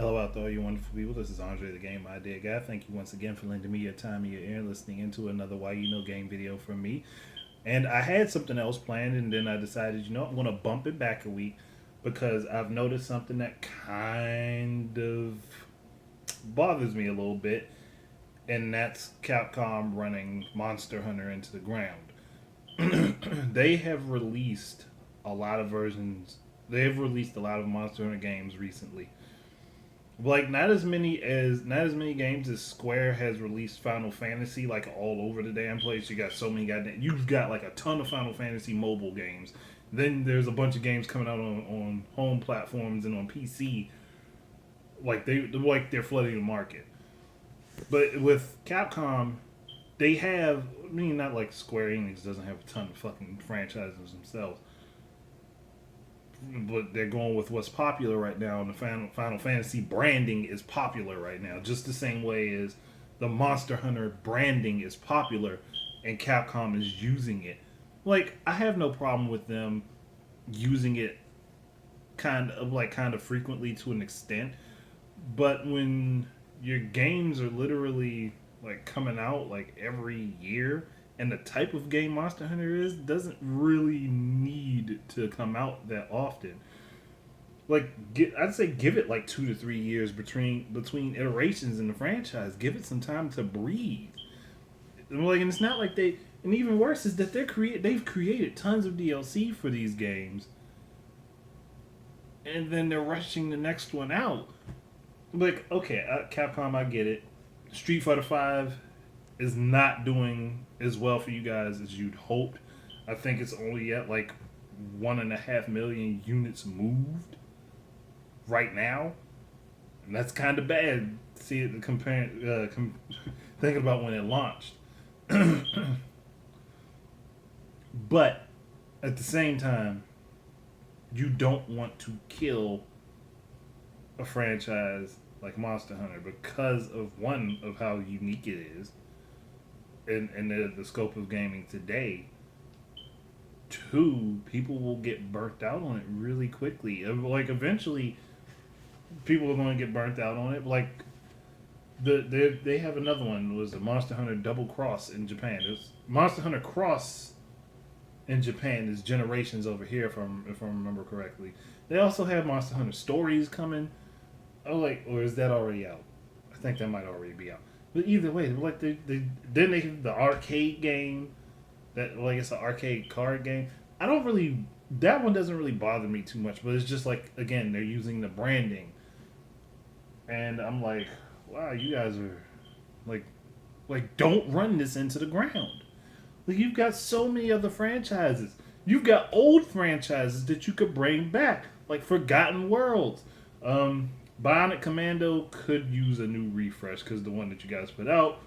Hello out there, you wonderful people. This is Andre, the Game Idea Guy. Thank you once again for lending me your time and your ear and listening into another Why You Know Game video from me. And I had something else planned, and then I decided, I'm going to bump it back a week because I've noticed something that kind of bothers me a little bit, and that's Capcom running Monster Hunter into the ground. They have released a lot of versions. They have released a lot of Monster Hunter games recently, like not as many games as Square has released Final Fantasy, like all over the damn place. You got so many goddamn. You've got like a ton of Final Fantasy mobile games. Then there's a bunch of games coming out on home platforms and on PC. They're flooding the market. But with Capcom, they have. I mean, not like Square Enix doesn't have a ton of fucking franchises themselves, but they're going with what's popular right now, and the Final Fantasy branding is popular right now, just the same way as the Monster Hunter branding is popular, and Capcom is using it. Like, I have no problem with them using it kind of frequently to an extent, but when your games are literally like coming out like every year, and the type of game Monster Hunter is doesn't really need to come out that often. I'd say give it like 2 to 3 years between iterations in the franchise. Give it some time to breathe. And it's not like they. And even worse is that they've created tons of DLC for these games, and then they're rushing the next one out. Like, okay, Capcom, I get it. Street Fighter Five is not doing as well for you guys as you'd hoped. I think it's only at like 1.5 million units moved right now, and that's kind of bad. See it comparing, thinking about when it launched. But at the same time, you don't want to kill a franchise like Monster Hunter because of one of how unique it is, and the scope of gaming today. Two, people will get burnt out on it really quickly. Like eventually, people are going to get burnt out on it. Like they have another one. It was the Monster Hunter Double Cross in Japan. It's Monster Hunter Cross in Japan is Generations over here, if I remember correctly. They also have Monster Hunter Stories coming. Oh, like, or is that already out? I think that might already be out. But either way, then they have the arcade game that like it's an arcade card game. I don't really that one doesn't really bother me too much, but it's just like again they're using the branding, and I'm like, wow, you guys are like don't run this into the ground. Like you've got so many other franchises. You've got old franchises that you could bring back, like Forgotten Worlds. Um, Bionic Commando could use a new refresh because the one that you guys put out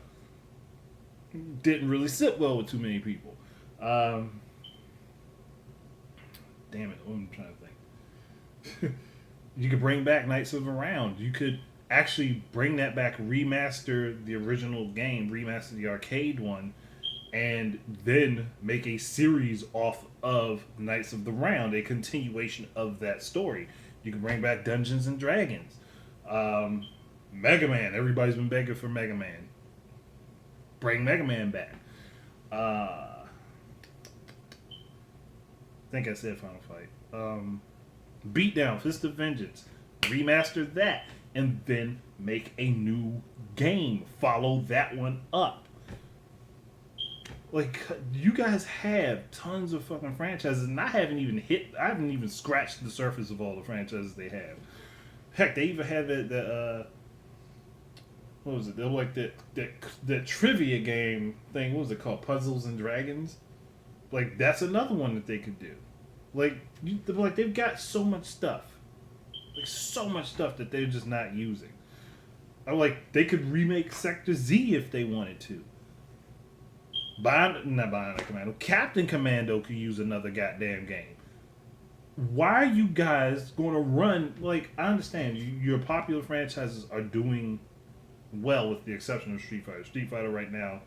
didn't really sit well with too many people. Um, Damn it, I'm trying to think. You could bring back Knights of the Round. You could actually bring that back, remaster the original game, remaster the arcade one, and then make a series off of Knights of the Round, a continuation of that story. You can bring back Dungeons and Dragons. Um, Mega Man. Everybody's been begging for Mega Man. Bring Mega Man back. I think I said Final Fight. Beatdown, Fist of Vengeance. Remaster that. And then make a new game. Follow that one up. Like, you guys have tons of fucking franchises, and I haven't even scratched the surface of all the franchises they have. Heck, they even had what was it? They were like that trivia game thing. What was it called? Puzzles and Dragons. Like that's another one that they could do. Like they've got so much stuff, like so much stuff that they're just not using. They could remake Sector Z if they wanted to. Not Bionic Commando. Captain Commando could use another goddamn game. Why are you guys going to run? Like, I understand your popular franchises are doing well, with the exception of Street Fighter. Street Fighter right now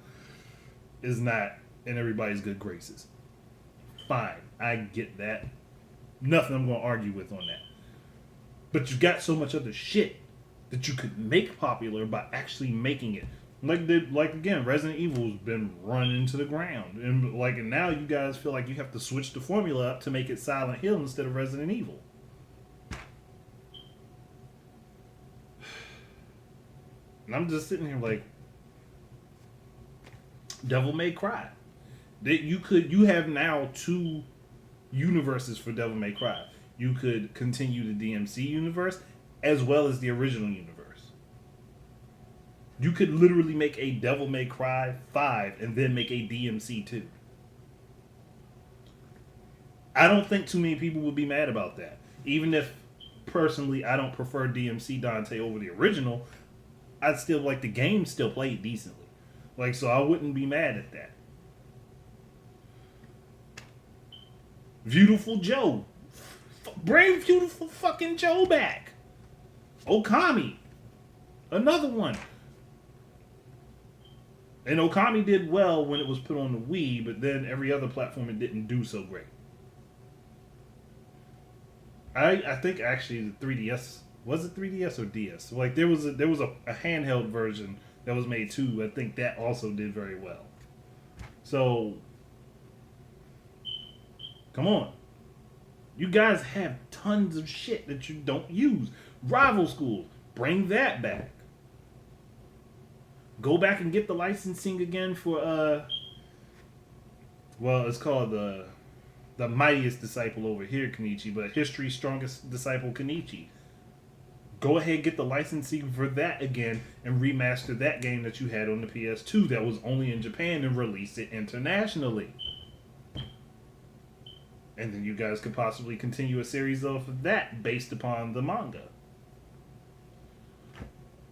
is not in everybody's good graces. Fine, I get that. Nothing I'm going to argue with on that. But you got so much other shit. that you could make popular by actually making it. Like again, Resident Evil's been run into the ground, and now you guys feel like you have to switch the formula up to make it Silent Hill instead of Resident Evil. And I'm just sitting here like, Devil May Cry. That you have now two universes for Devil May Cry. You could continue the DMC universe as well as the original universe. You could literally make a Devil May Cry 5 and then make a DMC 2. I don't think too many people would be mad about that. Even if personally I don't prefer DMC Dante over the original, I'd still like the game still played decently. Like, so I wouldn't be mad at that. Beautiful Joe. Bring Beautiful fucking Joe back. Okami. Another one. And Okami did well when it was put on the Wii, but then every other platform it didn't do so great. I think actually the 3DS, was it 3DS or DS? Like there was a handheld version that was made too. I think that also did very well. So come on. You guys have tons of shit that you don't use. Rival schools, bring that back. Go back and get the licensing again for well, it's called the mightiest disciple over here, Kenichi, but history's strongest disciple, Kenichi. Go ahead, get the licensing for that again, and remaster that game that you had on the PS2 that was only in Japan and release it internationally. And then you guys could possibly continue a series of that based upon the manga.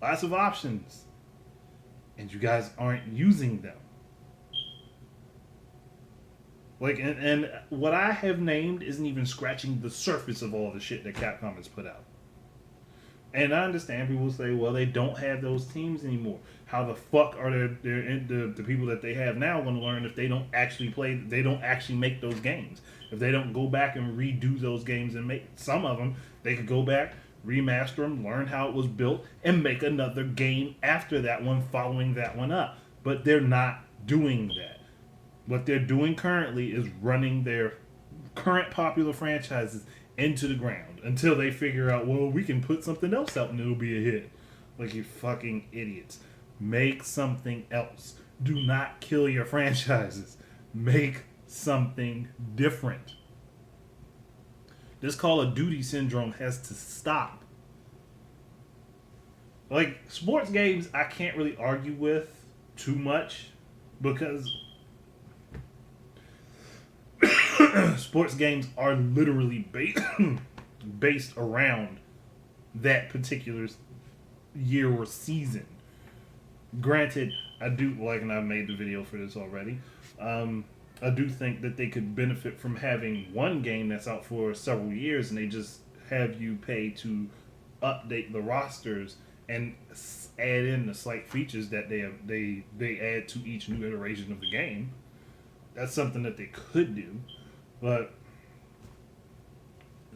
Lots of options. And you guys aren't using them. Like, and what I have named isn't even scratching the surface of all the shit that Capcom has put out. And I understand people say, well, they don't have those teams anymore. How the fuck are the people that they have now going to learn if they don't actually play, they don't actually make those games? If they don't go back and redo those games and make some of them, they could go back, remaster them, learn how it was built, and make another game after that one following that one up. But they're not doing that. What they're doing currently is running their current popular franchises into the ground until they figure out, well, we can put something else out and it'll be a hit. Like, you fucking idiots. Make something else. Do not kill your franchises. Make something different. This Call of Duty syndrome has to stop. Like, sports games, I can't really argue with too much because sports games are literally based around that particular year or season. Granted, I do, like, and I've made the video for this already, I do think that they could benefit from having one game that's out for several years and they just have you pay to update the rosters and add in the slight features that they add to each new iteration of the game. That's something that they could do. But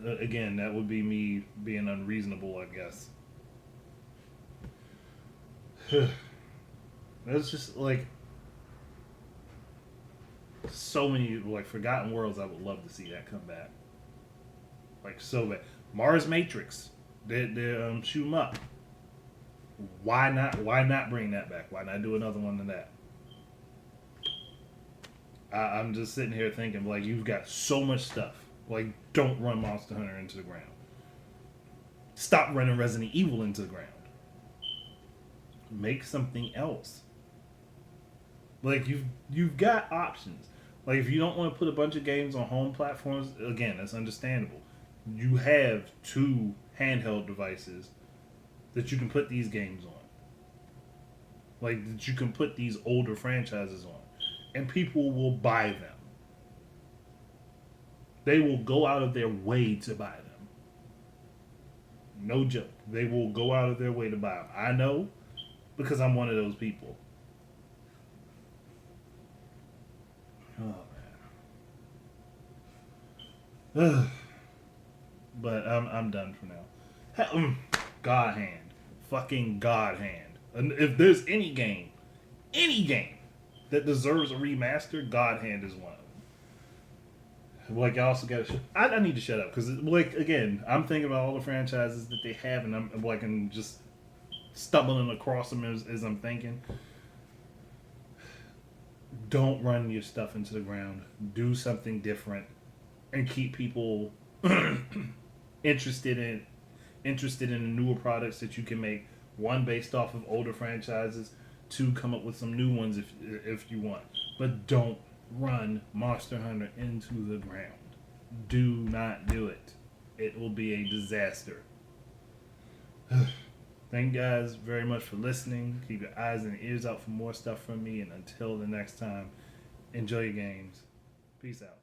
again, that would be me being unreasonable, I guess. That's just like so many like Forgotten Worlds. I would love to see that come back. Like so bad. Mars Matrix. They shoot 'em up. Why not? Why not bring that back? Why not do another one than that? I'm just sitting here thinking, like, you've got so much stuff. Like, don't run Monster Hunter into the ground. Stop running Resident Evil into the ground. Make something else. Like, you've got options. Like, if you don't want to put a bunch of games on home platforms, again, that's understandable. You have two handheld devices that you can put these games on. Like, that you can put these older franchises on. And people will buy them. They will go out of their way to buy them. No joke. They will go out of their way to buy them. I know because I'm one of those people. Oh, man. But I'm done for now. God Hand. fucking god hand. And if there's any game that deserves a remaster, God Hand is one of them. Like, I also got to. I need to shut up because, like, again, I'm thinking about all the franchises that they have, and I'm like, I'm just stumbling across them as I'm thinking. Don't run your stuff into the ground. Do something different, and keep people interested in interested in the newer products that you can make. One based off of older franchises. Two, come up with some new ones if you want. But don't run Monster Hunter into the ground. Do not do it. It will be a disaster. Thank you guys very much for listening. Keep your eyes and ears out for more stuff from me. And until the next time, enjoy your games. Peace out.